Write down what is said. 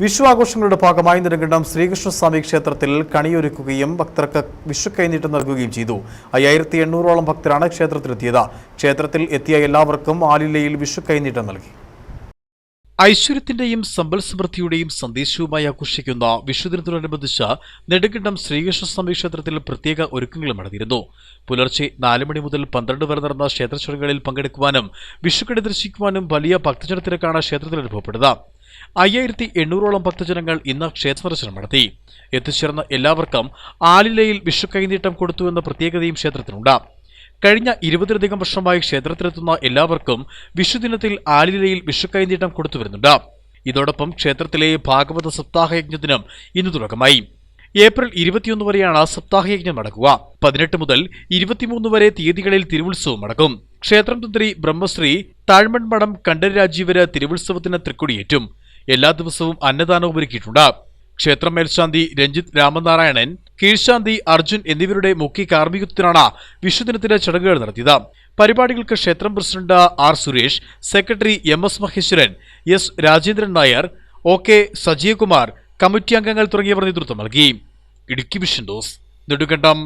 വിഷു ആഘോഷങ്ങളുടെ ഭാഗമായി നെടുങ്കണ്ടം ശ്രീകൃഷ്ണസ്വാമി ക്ഷേത്രത്തിൽ കണിയൊരുക്കുകയും ഭക്തർക്ക് വിഷു കൈനീട്ടം നൽകുകയും ചെയ്തു. 5800ഓളം ഭക്തരാണ് ക്ഷേത്രത്തിലെത്തിയത്. ക്ഷേത്രത്തിൽ എത്തിയ എല്ലാവർക്കും ആലിലയിൽ വിഷു കൈനീട്ടം നൽകി. ഐശ്വര്യത്തിന്റെയും സമ്പൽ സമൃദ്ധിയുടെയും സന്ദേശവുമായി ആഘോഷിക്കുന്ന വിഷുദിനത്തോടനുബന്ധിച്ച് നെടുങ്കണ്ടം ശ്രീകൃഷ്ണസ്വാമി ക്ഷേത്രത്തിൽ പ്രത്യേക ഒരുക്കങ്ങളും നടന്നിരുന്നു. പുലർച്ചെ 4 മണി മുതൽ 12 വരെ നടന്ന ക്ഷേത്ര ചടങ്ങുകളിൽ പങ്കെടുക്കുവാനും വിഷുക്കണി ദർശിക്കുവാനും വലിയ ഭക്തജന തിരക്കാണ് ക്ഷേത്രത്തിൽ അനുഭവപ്പെടുന്നത്. 5800ഓളം ഭക്തജനങ്ങൾ ഇന്ന് ക്ഷേത്ര ദർശനം നടത്തി. എത്തിച്ചേർന്ന എല്ലാവർക്കും ആലിലയിൽ വിഷു കൈനീട്ടം കൊടുത്തുവെന്ന പ്രത്യേകതയും ക്ഷേത്രത്തിനുണ്ട്. കഴിഞ്ഞ 20ലധികം വർഷമായി ക്ഷേത്രത്തിലെത്തുന്ന എല്ലാവർക്കും വിഷുദിനത്തിൽ ആലിലയിൽ വിഷു കൈനീട്ടം കൊടുത്തുവരുന്നുണ്ട്. ഇതോടൊപ്പം ക്ഷേത്രത്തിലെ ഭാഗവത സപ്താഹയജ്ഞത്തിനും ഇന്ന് തുടക്കമായി. ഏപ്രിൽ 21 വരെയാണ് സപ്താഹയജ്ഞം നടക്കുക. 18 മുതൽ 23 വരെ തീയതികളിൽ തിരുവുത്സവം നടക്കും. ക്ഷേത്രം തന്ത്രി ബ്രഹ്മശ്രീ താഴ്മൺമഠം കണ്ഠര് രാജീവര് തിരുവുത്സവത്തിന് തൃക്കൊടിയേറ്റും. എല്ലാ ദിവസവും അന്നദാനവും ഒരുക്കിയിട്ടുണ്ട്. ക്ഷേത്രം മേൽശാന്തി രഞ്ജിത്ത് രാമനാരായണൻ, കീഴ്ശാന്തി അർജുൻ എന്നിവരുടെ മുഖ്യ കാർമ്മികത്വത്തിലാണ് വിഷുദിനത്തിന്റെ ചടങ്ങുകൾ നടത്തിയത്. പരിപാടികൾക്ക് ക്ഷേത്രം president R Suresh, secretary MS Maheswaran, S Rajendran Nair, OK Sajeevkumar, committee അംഗങ്ങൾ തുടങ്ങിയവർ നേതൃത്വം നൽകി. Idukki vision news, Nedumkandam.